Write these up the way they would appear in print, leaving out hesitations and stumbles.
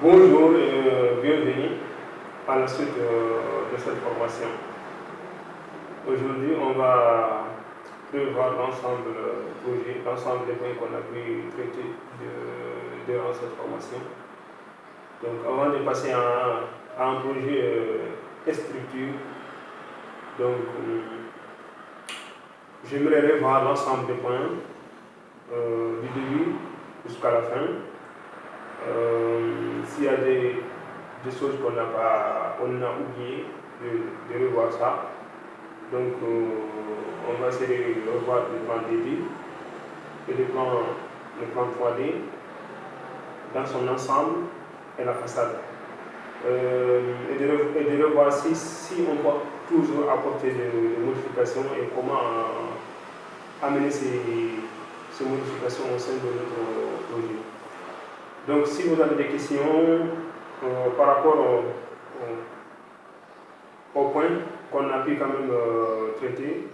Bonjour et bienvenue à la suite de cette formation. Aujourd'hui, on va revoir l'ensemble projet, l'ensemble des points qu'on a pu traiter durant cette formation. Donc, avant de passer à un projet structure, donc j'aimerais revoir l'ensemble des points du début jusqu'à la fin. S'il y a des choses qu'on a oublié de revoir ça. Donc on va essayer de revoir le plan débit et le plan 3D dans son ensemble et la façade. Et de revoir si on peut toujours apporter des modifications et comment amener ces modifications au sein de notre projet. Donc, si vous avez des questions par rapport au point qu'on a pu quand même traiter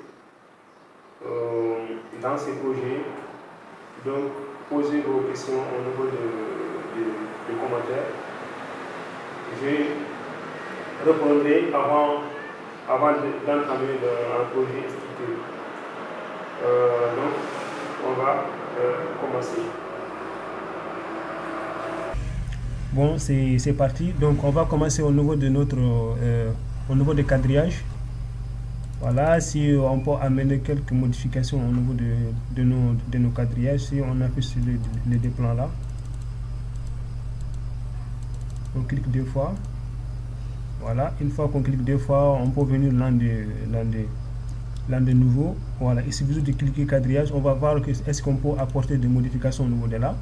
dans ces projets, donc posez vos questions au niveau des commentaires. Je répondrai avant d'entamer un projet structuré. Donc, on va commencer. Bon, c'est parti. Donc, on va commencer au niveau de au niveau de quadrillage. Voilà, si on peut amener quelques modifications au niveau de nos quadrillages, si on a fait sur les deux plans là. On clique deux fois. Voilà, une fois qu'on clique deux fois, on peut venir l'un de nouveau. Voilà, il suffit de cliquer quadrillage, on va voir est-ce qu'on peut apporter des modifications au niveau de là.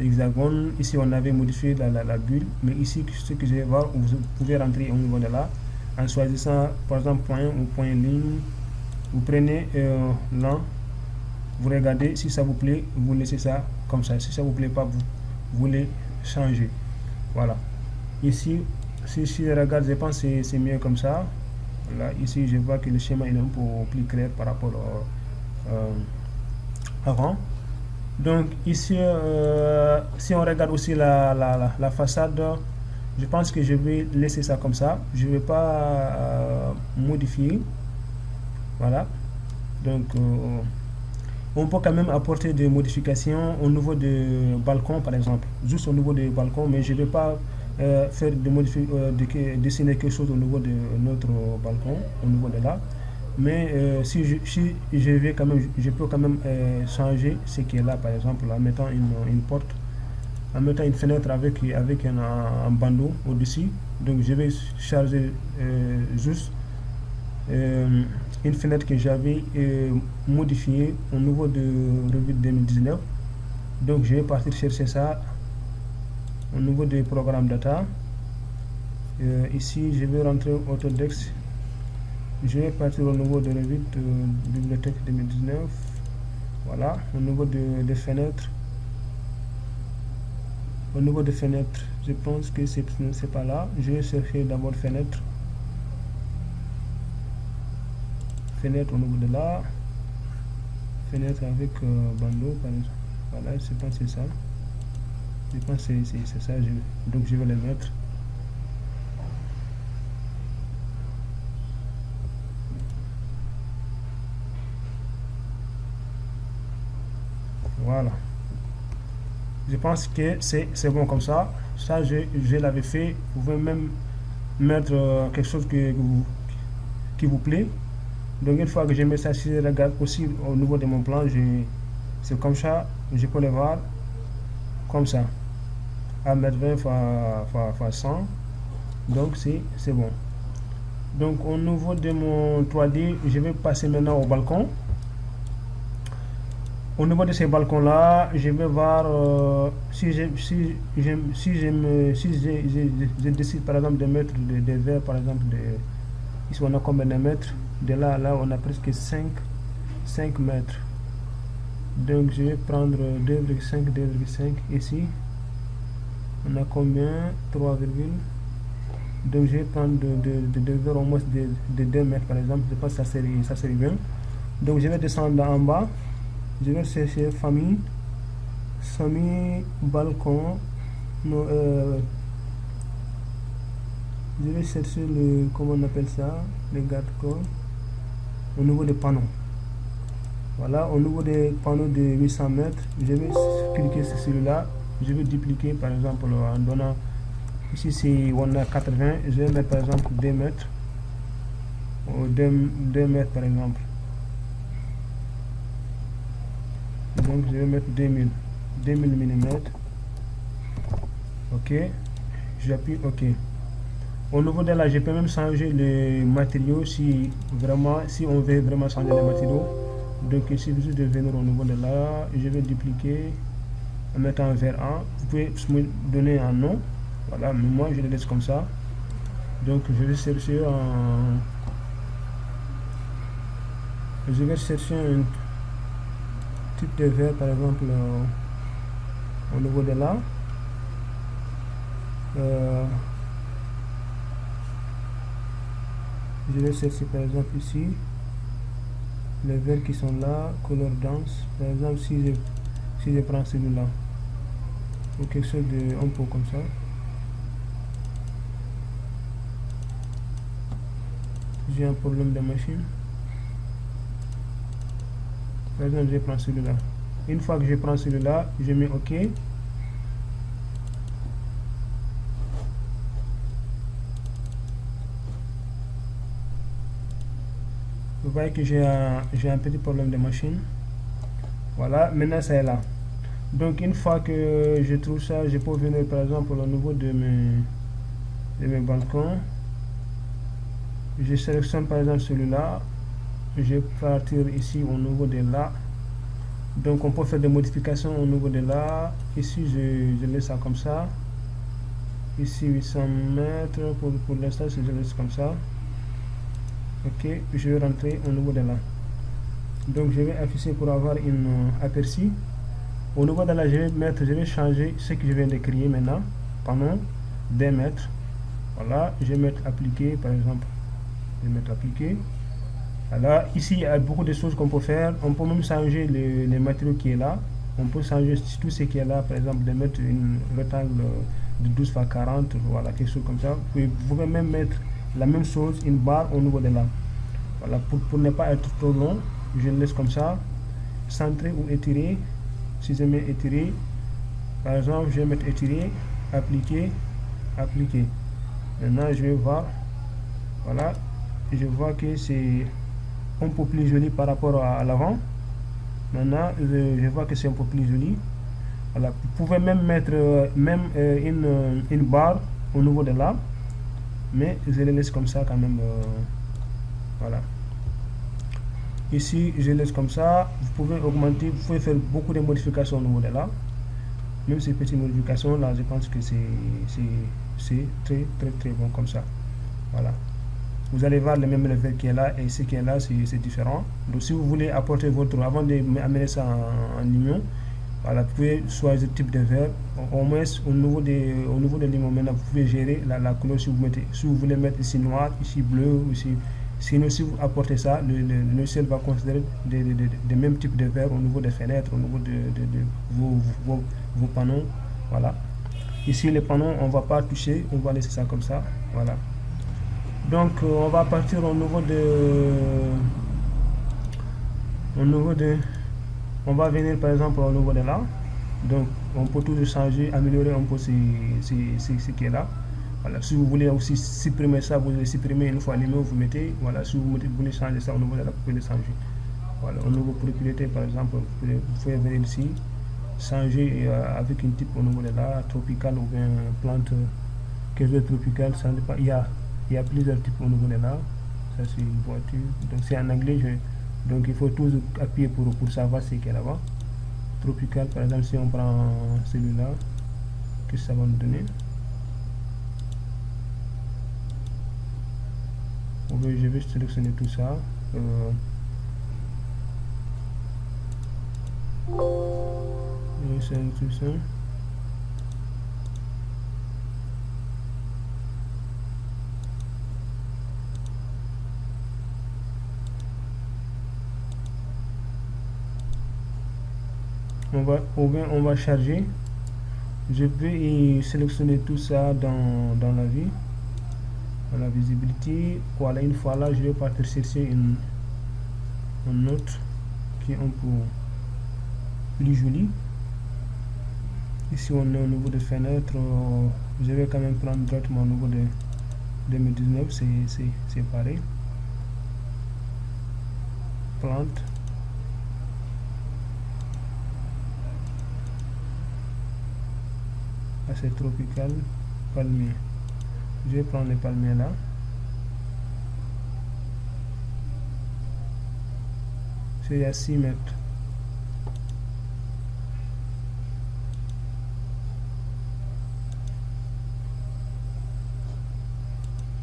Hexagone, ici on avait modifié la bulle, mais ici ce que je vais voir, vous pouvez rentrer au niveau de là en choisissant par exemple point ou point ligne. Vous prenez là, vous regardez, si ça vous plaît, vous laissez ça comme ça. Si ça vous plaît pas, vous les changez. Voilà, ici si je regarde, je pense que c'est mieux comme ça. Là, ici je vois que le schéma est un peu plus clair par rapport avant. Donc ici, si on regarde aussi la façade, je pense que je vais laisser ça comme ça. Je ne vais pas modifier. Voilà. Donc on peut quand même apporter des modifications au niveau du balcon, par exemple. Juste au niveau du balcon, mais je ne vais pas faire dessiner quelque chose au niveau de notre balcon, au niveau de là. Mais si je vais quand même, je peux quand même changer ce qui est là, par exemple, en mettant une porte, en mettant une fenêtre avec un bandeau au-dessus. Donc je vais charger juste une fenêtre que j'avais modifiée au niveau de Revit 2019. Donc je vais partir chercher ça au niveau des programmes data. Ici je vais rentrer Autodesk. Je vais partir au niveau de Revit bibliothèque 2019. Voilà, au niveau des fenêtres. Au niveau des fenêtres, je pense que c'est pas là. Je vais chercher d'abord fenêtre. Fenêtre au niveau de là. Fenêtre avec bandeau, par exemple. Voilà, je pense que c'est ça. Je pense que c'est ça. Donc je vais les mettre. Voilà, je pense que c'est bon comme ça. Ça je l'avais fait. Vous pouvez même mettre quelque chose qui vous plaît. Donc une fois que je mets ça, si je regarde aussi au niveau de mon plan, c'est comme ça. Je peux le voir comme ça à mettre 20 x 100. Donc c'est bon. Donc au niveau de mon 3D, je vais passer maintenant au balcon. Au niveau de ces balcons là, je vais voir si je décide par exemple de mettre des verres, par exemple ici on a combien de mètres, de là on a presque 5 mètres. Donc je vais prendre 2,5 ici on a combien, 3, donc je vais prendre de verres au moins de 2 mètres par exemple. Je pense que ça serait bien. Donc je vais descendre en bas. Je vais chercher famille, balcon, Non, je vais chercher le, comment on appelle ça, le garde-corps, au niveau des panneaux. Voilà, au niveau des panneaux de 800 mètres, je vais cliquer sur celui-là. Je vais dupliquer par exemple en donnant, ici si on a 80, je vais mettre par exemple 2 mètres, ou 2 mètres par exemple. Donc je vais mettre 2000 mm. Ok, j'appuie OK. Au niveau de là, je peux même changer le matériau si vraiment, si on veut vraiment changer les matériaux. Donc il suffit juste de venir au niveau de là, je vais dupliquer en mettant un vers 1. Vous pouvez me donner un nom, voilà, mais moi je le laisse comme ça. Donc je vais chercher un type de verre par exemple au niveau de là. Je vais chercher par exemple ici les verres qui sont là, couleur dense. Par exemple, si je prends celui-là, ou quelque chose de un peu comme ça. J'ai un problème de machine. Par exemple, je prends celui-là. Une fois que je prends celui-là, je mets OK. Vous voyez que j'ai un petit problème de machine. Voilà, maintenant ça est là. Donc une fois que je trouve ça, je peux venir par exemple au niveau de mes balcons. Je sélectionne par exemple celui-là. Je vais partir ici au niveau de là. Donc on peut faire des modifications au niveau de là. Ici je laisse ça comme ça. Ici 800 mètres pour l'instant je laisse comme ça. Ok, je vais rentrer au niveau de là. Donc je vais afficher pour avoir une aperçu. Au niveau de là, je vais changer ce que je viens de créer maintenant. Panneau 2 mètres. Voilà, je vais mettre appliquer par exemple. Je vais mettre appliquer. Voilà, ici il y a beaucoup de choses qu'on peut faire. On peut même changer les matériaux qui est là. On peut changer tout ce qui est là, par exemple, de mettre une rectangle de 12 x 40, voilà, quelque chose comme ça. Vous pouvez même mettre la même chose, une barre au niveau de là. Voilà, pour ne pas être trop long, je le laisse comme ça. Centrer ou étirer. Si je mets étirer, par exemple, je vais mettre étirer, appliquer, appliquer. Maintenant, je vais voir. Voilà, je vois que c'est un peu plus joli par rapport à l'avant. Maintenant, je vois que c'est un peu plus joli. Voilà, vous pouvez même mettre une barre au niveau de là, mais je le laisse comme ça quand même. Voilà. Ici, je laisse comme ça. Vous pouvez augmenter, vous pouvez faire beaucoup de modifications au niveau de là. Même ces petites modifications là, je pense que c'est très bon comme ça. Voilà. Vous allez voir le même level qui est là et ce qui est là, c'est différent. Donc si vous voulez apporter votre, avant d'amener ça en union, voilà, vous pouvez choisir le type de verre. Au moins au niveau de l'image maintenant, vous pouvez gérer la couleur si vous voulez mettre ici noir, ici bleu, ici. Sinon, si vous apportez ça, le ciel va considérer des mêmes types de verres au niveau des fenêtres, au niveau de vos panneaux. Voilà. Ici, les panneaux, on ne va pas toucher, on va laisser ça comme ça. Voilà. Donc, on va partir au niveau de. On va venir par exemple au niveau de là. Donc, on peut toujours changer, améliorer un peu ce qui est là. Voilà, si vous voulez aussi supprimer ça, vous le supprimez une fois allumé, vous mettez. Voilà, si vous voulez changer ça au niveau de là, vous pouvez le changer. Voilà, au niveau propriété par exemple, vous pouvez venir ici, changer avec une type au niveau de là, tropical ou bien plante, quelque chose de tropical, ça dépend. Il y a plusieurs types au niveau de là. Ça c'est une voiture. Donc c'est en anglais, donc il faut toujours appuyer pour savoir ce qu'il y a là-bas. Tropical, par exemple, si on prend celui-là, qu'est-ce que ça va nous donner? Je vais sélectionner tout ça. Je vais sélectionner tout ça. On va charger. Je vais sélectionner tout ça dans la vue, dans la visibilité. Voilà, une fois là, je vais partir chercher une autre qui est un peu plus jolie. Ici, on est au niveau de fenêtre. Je vais quand même prendre directement au niveau de 2019, c'est pareil. Plante. Assez tropical, palmier. Je vais prendre les palmiers là. C'est à 6 mètres.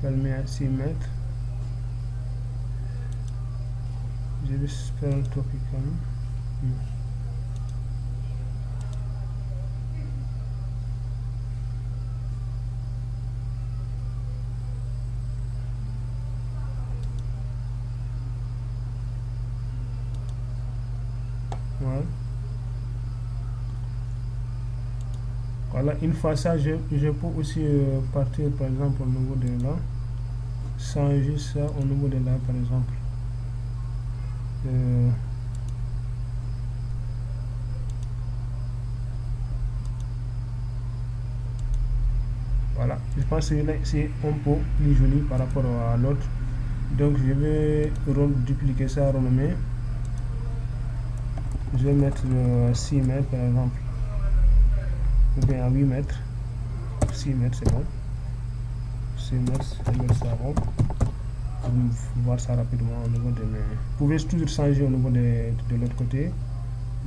Palmier à 6 mètres. Je vais faire un tropical. Voilà, une fois ça, je peux aussi partir par exemple au niveau de là, changer ça au niveau de là par exemple. Voilà, je pense que là c'est un peu plus joli par rapport à l'autre. Donc je vais dupliquer ça, renommer. Je vais mettre 6 mètres par exemple, ou bien à 8 mètres. 6 mètres c'est bon. 6 mètres, je vais mettre ça rond. Pour voir ça rapidement au niveau de mes... Vous pouvez toujours changer au niveau de l'autre côté.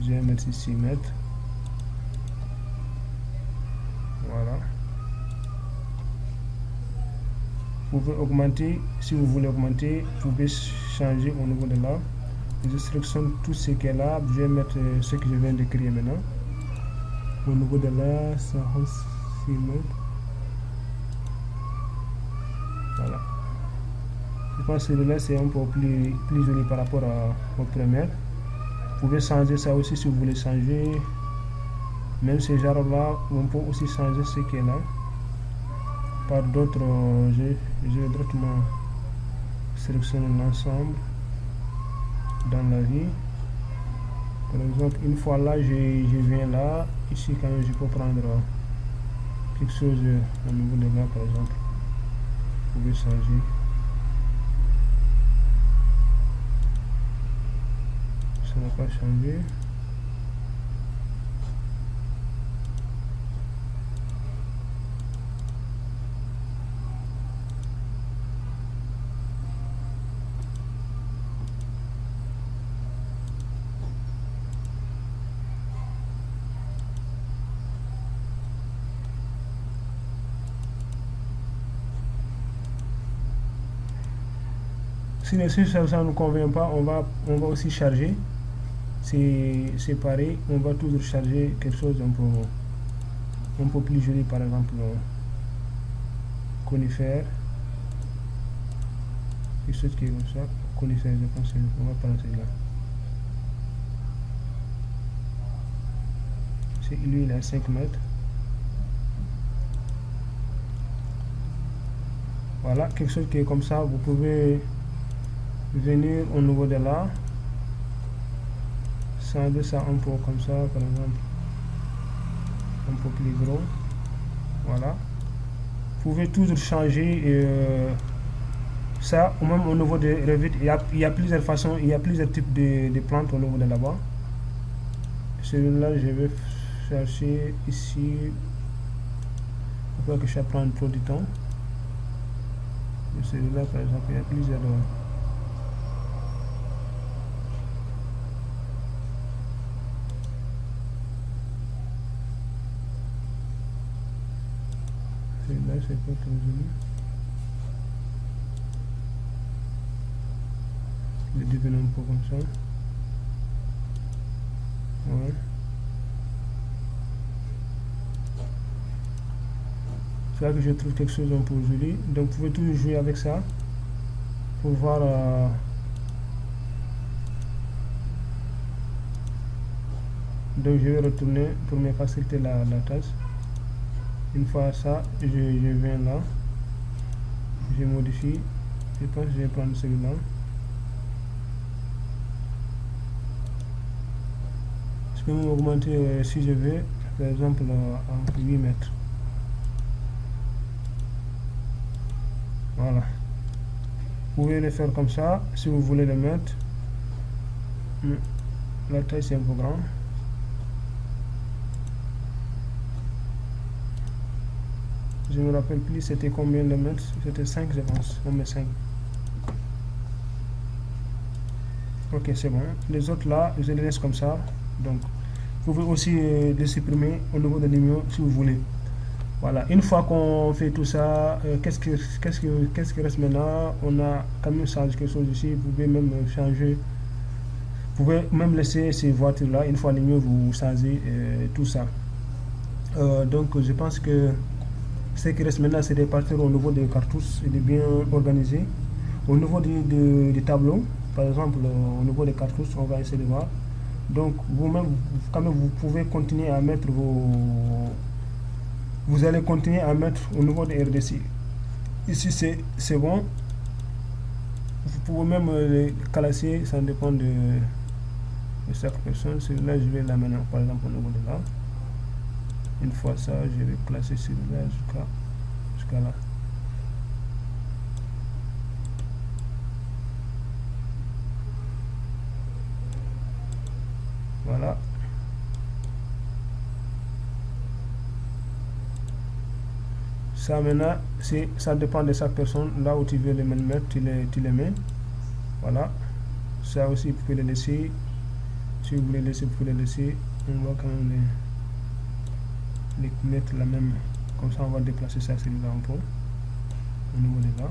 Je vais mettre ici 6 mètres. Voilà. Vous pouvez augmenter, si vous voulez augmenter, vous pouvez changer au niveau de là. Je sélectionne tout ce qui est là. Je vais mettre ce que je viens d'écrire maintenant. Au niveau de là, ça rend 6 mètres. Voilà. Je pense que là c'est un peu plus joli par rapport au premier. Vous pouvez changer ça aussi si vous voulez changer. Même ces genres là, on peut aussi changer ce qui est là. Par d'autres, je vais directement sélectionner l'ensemble dans la vie. Par exemple, une fois là, je viens là. Ici, quand même, je peux prendre quelque chose au niveau de là, par exemple. Vous pouvez changer. Ça n'a pas changé. Si ça ne nous convient pas, on va aussi charger. C'est pareil, on va toujours charger quelque chose un peu plus joli, par exemple conifère, quelque chose qui est comme ça. Conifère, je pense qu'on va prendre celui-là. Lui il est à 5 mètres. Voilà, quelque chose qui est comme ça. Vous pouvez venir au niveau de là, changer ça un peu comme ça, par exemple, un peu plus gros. Voilà, vous pouvez toujours changer ça, ou même au niveau de Revit. Il y a plusieurs façons, il y a plusieurs types de plantes au niveau de là-bas. Celui-là, je vais chercher ici. Je crois que je vais prendre trop de temps. Celui-là, par exemple, il y a plusieurs. Celui-là, c'est pas trop joli. Je vais devenir un peu comme ça. Ouais. C'est là que je trouve quelque chose un peu joli. Donc vous pouvez toujours jouer avec ça pour voir. Donc je vais retourner pour me faciliter la tâche. Une fois ça, je viens là, je modifie. Je pense que je vais prendre celui-là. Je peux augmenter si je veux, par exemple à 8 mètres. Voilà. Vous pouvez le faire comme ça si vous voulez le mettre. La taille c'est un peu grand. Je me rappelle plus c'était combien de mètres. C'était 5 je pense. On met 5. Ok, c'est bon. Les autres là, je les laisse comme ça. Donc, vous pouvez aussi les supprimer au niveau de l'union si vous voulez. Voilà, une fois qu'on fait tout ça, qu'est-ce qui reste maintenant? On a quand même changé quelque chose ici. Vous pouvez même changer. Vous pouvez même laisser ces voitures-là. Une fois l'union, vous changez tout ça. Donc, je pense que ce qui reste maintenant, c'est de partir au niveau des cartouches et de bien organiser. Au niveau du tableau, par exemple, au niveau des cartouches, on va essayer de voir. Donc, vous-même, quand même, vous pouvez continuer à mettre vous allez continuer à mettre au niveau de RDC. Ici, c'est bon. Vous pouvez même les classer, ça dépend de chaque personne. Celui-là, je vais l'amener, par exemple, au niveau de là. Une fois ça, je vais classer celui-là jusqu'à là. Voilà. Ça maintenant, ça dépend de chaque personne. Là où tu veux les mettre, tu les mets. Voilà. Ça aussi, vous pouvez les laisser. Si vous voulez laisser, vous pouvez les laisser. On va quand même les mettre la même. Comme ça, on va déplacer ça celui-là un peu. Au niveau de là.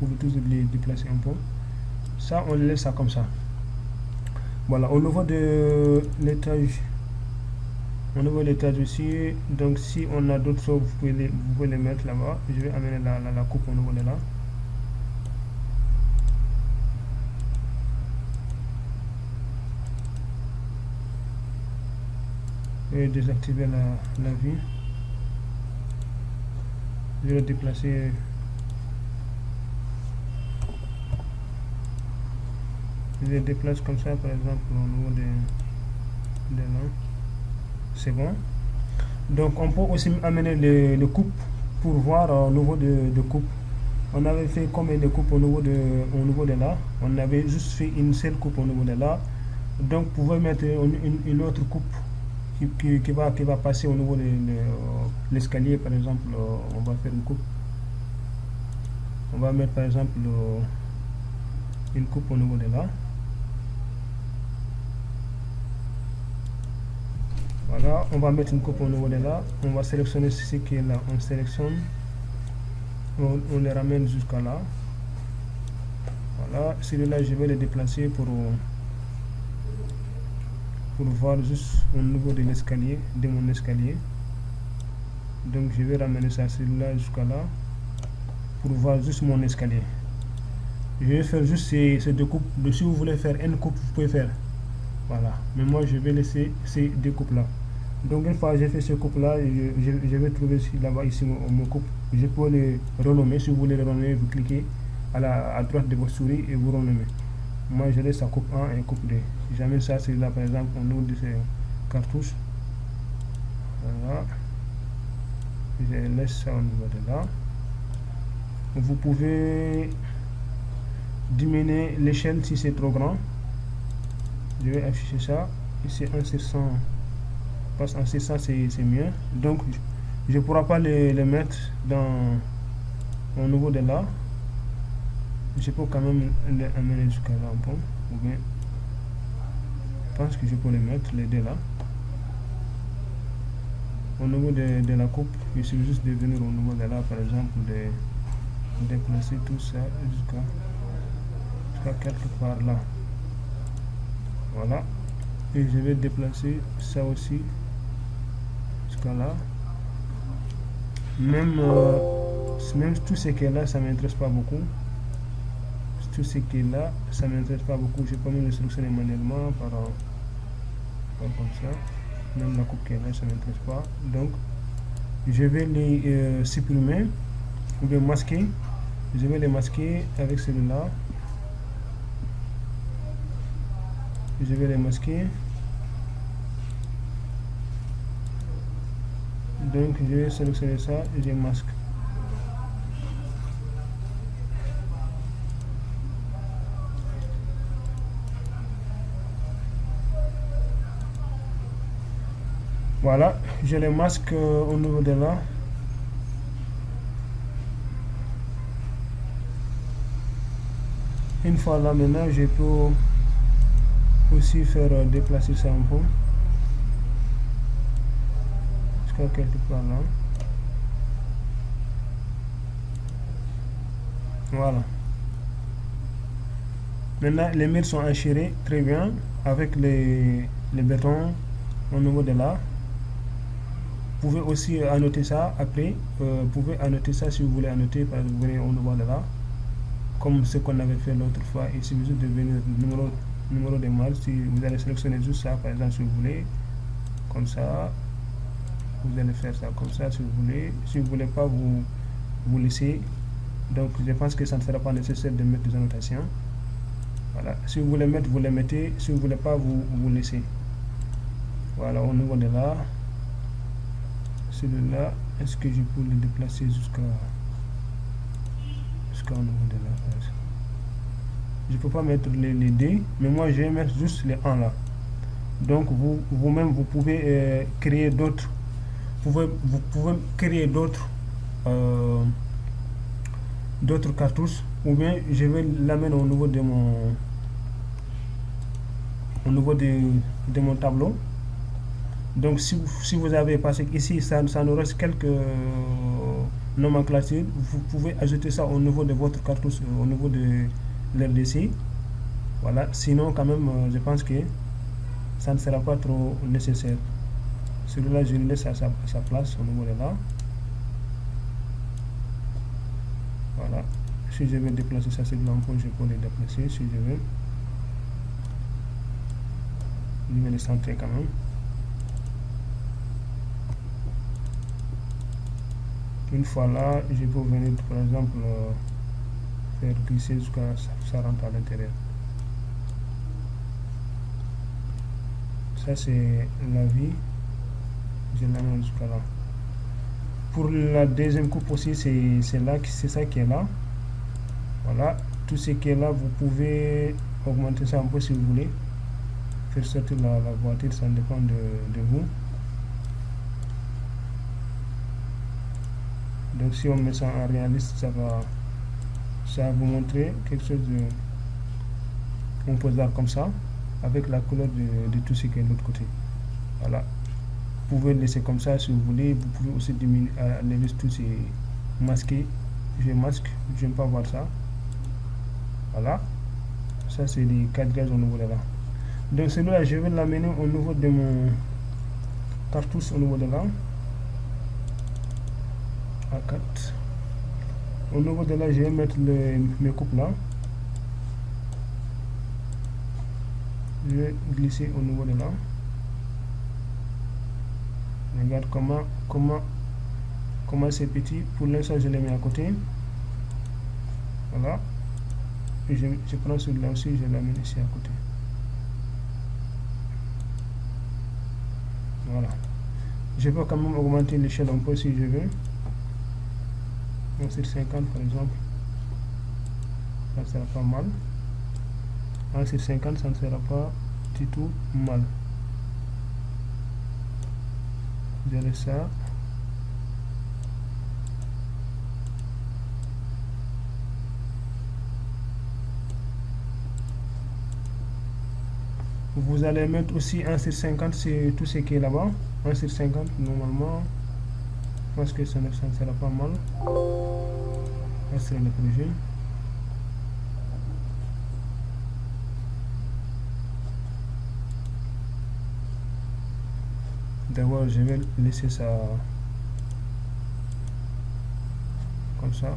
Vous pouvez toujours les déplacer un peu. Ça, on laisse ça comme ça. Voilà. Au niveau de l'étage. Au niveau de l'étage aussi, donc si on a d'autres choses, vous pouvez les mettre là-bas. Je vais amener la coupe au niveau de là. Je vais désactiver la vue. Je vais le déplacer. Je le déplace comme ça, par exemple, au niveau de là. C'est bon. Donc on peut aussi amener les coupes pour voir au niveau de coupe. On avait fait combien de coupes au niveau de là. On avait juste fait une seule coupe au niveau de là. Donc vous pouvez mettre une autre coupe qui va passer au niveau de l'escalier. Par exemple, on va faire une coupe. On va mettre par exemple une coupe au niveau de là. Voilà, on va mettre une coupe au niveau de là. On va sélectionner ce qui est là. On sélectionne. On les ramène jusqu'à là. Voilà, celui-là, je vais le déplacer pour voir juste au niveau de l'escalier, de mon escalier. Donc, je vais ramener ça celui-là jusqu'à là pour voir juste mon escalier. Je vais faire juste ces deux coupes. Si vous voulez faire une coupe, vous pouvez faire. Voilà, mais moi, je vais laisser ces deux coupes-là. Donc une fois j'ai fait ce coupe là, je vais trouver là-bas ici mon coupe. Je peux les renommer. Si vous voulez les renommer, vous cliquez à droite de votre souris et vous renommez. Moi je laisse la coupe 1 et coupe 2. Si j'amène ça, c'est là par exemple au niveau de ces cartouches. Voilà. Je laisse ça au niveau de là. Vous pouvez diminuer l'échelle si c'est trop grand. Je vais afficher ça. Ici 1 sur 100. Parce qu'en 600 c'est mieux. Donc je ne pourrai pas les mettre au niveau de là. Je peux quand même les amener jusqu'à là un peu. Ou bien je pense que je peux les mettre les deux là. Au niveau de la coupe, il suffit juste de venir au niveau de là, par exemple, de déplacer tout ça jusqu'à quelque part là. Voilà. Et je vais déplacer ça aussi jusqu'à là. Même tout ce qui est là, ça ne m'intéresse pas beaucoup. Tout ce qui est là, ça ne m'intéresse pas beaucoup. Je peux même le sélectionner manuellement par comme ça. Même la coupe qui est là, ça ne m'intéresse pas. Donc, je vais les supprimer ou bien masquer. Je vais les masquer avec celui-là. Je vais les masquer. Donc je vais sélectionner ça et je masque. Voilà, je les masque au niveau de là. Une fois là maintenant, je peux aussi faire déplacer ça un peu jusqu'à quelque part là. Voilà. Maintenant, les murs sont enchirés très bien avec les bétons au niveau de là. Vous pouvez aussi annoter ça après. Vous pouvez annoter ça si vous voulez annoter, par exemple, vous venez au niveau de là, comme ce qu'on avait fait l'autre fois. Il suffit juste de venir numéro de mal. Si vous allez sélectionner juste ça, par exemple, si vous voulez, comme ça, vous allez faire ça comme ça si vous voulez. Si vous voulez pas, vous laissez. Donc, je pense que ça ne sera pas nécessaire de mettre des annotations. Voilà. Si vous voulez mettre, vous les mettez. Si vous voulez pas, vous laissez. Voilà, au niveau de là. Celui-là, est-ce que je peux le déplacer jusqu'au niveau de là? Je peux pas mettre les D, mais moi je vais mettre juste les 1 là. Donc vous-même vous pouvez créer d'autres. Vous pouvez créer d'autres cartouches, ou bien je vais l'amener au niveau de mon tableau. Donc si vous avez, parce qu'ici ça nous reste quelques nomenclatures, vous pouvez ajouter ça au niveau de votre cartouche, au niveau de l'RDC. Voilà, sinon quand même je pense que ça ne sera pas trop nécessaire. Celui-là je le laisse à sa place au niveau de là. Voilà, si je veux déplacer ça, c'est de l'emploi, je peux le déplacer si je veux. Je vais le centrer quand même. Une fois là, je peux venir par exemple faire glisser jusqu'à ça rentre à l'intérieur. Ça c'est la vie, je l'amène jusqu'à là. Pour la deuxième coupe aussi, c'est ça qui est là. Voilà, tout ce qui est là, vous pouvez augmenter ça un peu si vous voulez. Faire sortir la voiture, ça dépend de vous. Donc si on met ça en réaliste, ça va vous montrer quelque chose de composable comme ça, avec la couleur de tout ce qui est de l'autre côté. Voilà. Vous pouvez le laisser comme ça si vous voulez. Vous pouvez aussi diminuer, enlever tout ces masqué. Je masque, je n'aime pas voir ça. Voilà. Ça c'est les cadrages au niveau de là. Donc celui-là, je vais l'amener au niveau de mon cartouche au niveau de là. A4. Au niveau de là, je vais mettre mes coupes là. Je vais glisser au niveau de là. Regarde comment c'est petit. Pour l'instant, je les mets à côté. Voilà. Et je prends celui-là aussi, je l'amène ici à côté. Voilà. Je peux quand même augmenter l'échelle un peu si je veux. Sur 50 par exemple, ça ne sera pas mal. Sur 50, ça ne sera pas du tout mal. Je laisse ça. Vous allez mettre aussi 1 sur 50, c'est tout ce qui est là-bas. 1 sur 50 normalement. Je pense que ça ne sera pas mal. Ça c'est le projet. D'abord, je vais laisser ça comme ça.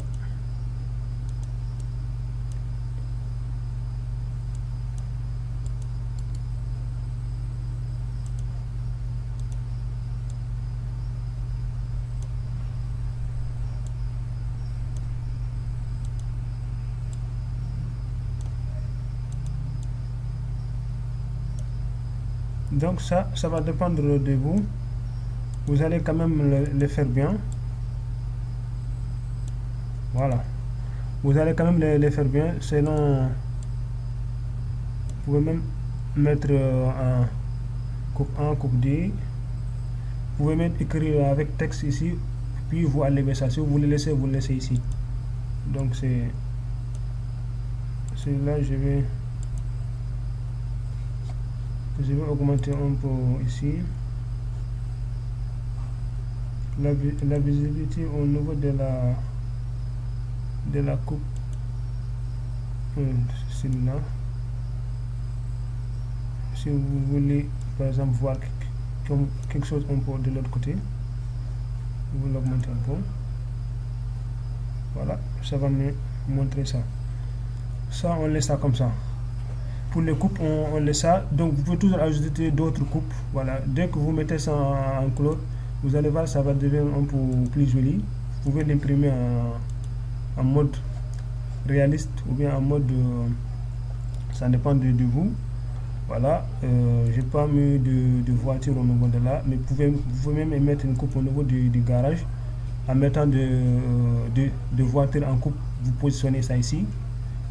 Donc ça va dépendre de vous. Vous allez quand même le faire bien. Voilà. Vous allez quand même les faire bien selon. Vous pouvez même mettre un coupe 1, coupe 2. Vous pouvez même écrire avec texte ici, puis vous enlevez ça. Si vous voulez laisser, vous le laissez ici. Donc c'est là, je vais augmenter un peu ici. La visibilité au niveau de la coupe, celle-là. Si vous voulez par exemple voir quelque chose un peu de l'autre côté, vous l'augmentez un peu. Voilà, ça va me montrer ça. Ça, on laisse ça comme ça. Pour les coupes, on laisse ça. Donc vous pouvez toujours ajouter d'autres coupes. Voilà, dès que vous mettez ça en couleur, vous allez voir, ça va devenir un peu plus joli. Vous pouvez l'imprimer en mode réaliste ou bien en mode ça dépend de vous. Voilà, j'ai pas mis de voiture au niveau de là, mais vous pouvez même mettre une coupe au niveau du garage en mettant de voiture en coupe. Vous positionnez ça ici.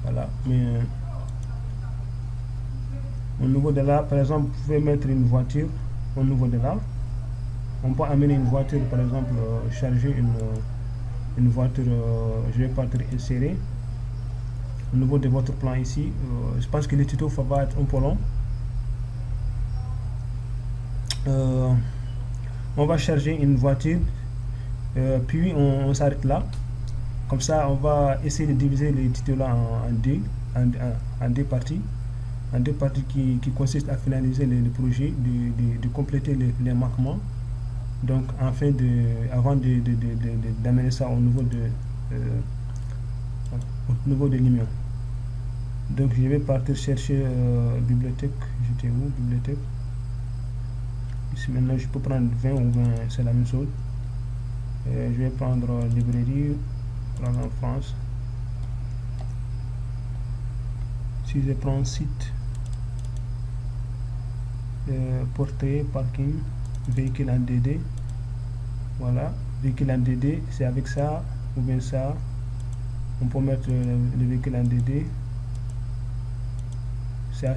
Voilà, mais au niveau de là, par exemple, vous pouvez mettre une voiture au niveau de là. On peut amener une voiture, par exemple, charger une voiture, je vais pas insérer au niveau de votre plan ici. Je pense que le tuto va être un peu long. On va charger une voiture, puis on s'arrête là. Comme ça, on va essayer de diviser les tutos là en deux parties. En deux parties qui consistent à finaliser le projet, de compléter les manquements. Donc, avant d'amener ça au niveau de l'imion. Donc, je vais partir chercher bibliothèque. J'étais où, bibliothèque? Ici, maintenant, je peux prendre 20 ou 20, c'est la même chose. Je vais prendre librairie, prendre en France. Si je prends site, portrait, parking, véhicule en DD. Voilà, véhicule en DD, c'est avec ça ou bien ça. On peut mettre le véhicule en DD. Ça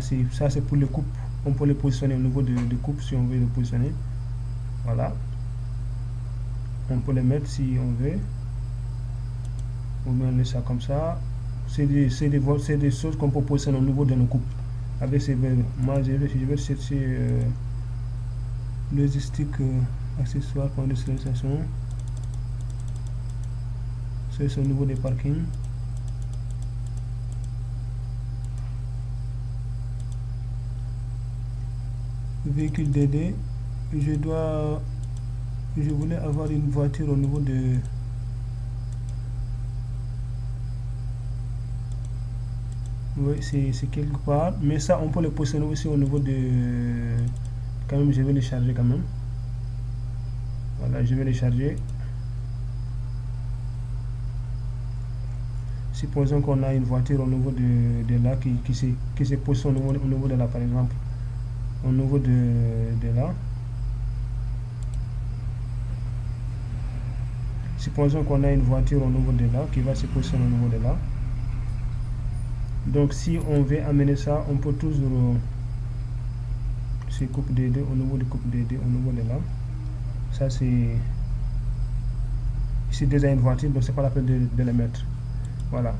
c'est pour les coupes. On peut les positionner au niveau de coupe si on veut les positionner. Voilà. On peut les mettre si on veut. Ou bien on laisse ça comme ça. C'est des choses qu'on peut positionner au niveau de nos coupes. Avec ces verbes. Moi je vais chercher logistique, accessoires, point de industrialisation. C'est au niveau des parkings. Véhicule DD, je voulais avoir une voiture au niveau de oui, c'est quelque part, mais ça on peut le positionner aussi au niveau de quand même. Je vais les charger quand même. Voilà, je vais les charger. Supposons qu'on a une voiture au niveau de là qui se positionne au niveau de là, par exemple. Au niveau de là. Supposons qu'on a une voiture au niveau de là qui va se positionner au niveau de là. Donc si on veut amener ça, on peut toujours coupe DD au niveau de coupe DD au niveau de là. Ça c'est déjà une voiture, donc c'est pas la peine de la mettre. Voilà.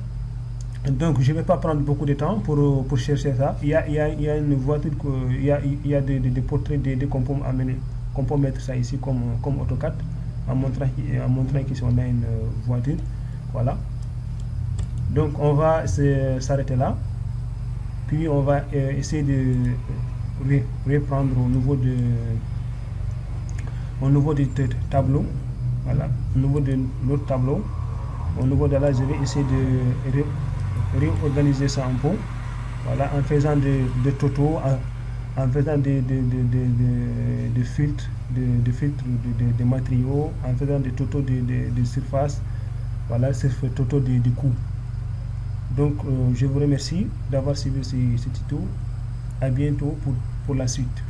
Donc je ne vais pas prendre beaucoup de temps pour chercher ça. Il y a une voiture, il y a des portraits DD qu'on peut amener, qu'on peut mettre ça ici comme AutoCAD en montrant qu'ici on a une voiture. Voilà. Donc on va s'arrêter là. Puis on va essayer de reprendre au niveau du tableau. Voilà. Au niveau de notre tableau. Au niveau de là, je vais essayer de réorganiser ça un peu. Voilà, en faisant des totaux, en faisant des filtres, de matériaux, en faisant des totaux de surface. Voilà, c'est le totaux des coûts. Donc, je vous remercie d'avoir suivi ce tuto. À bientôt pour la suite.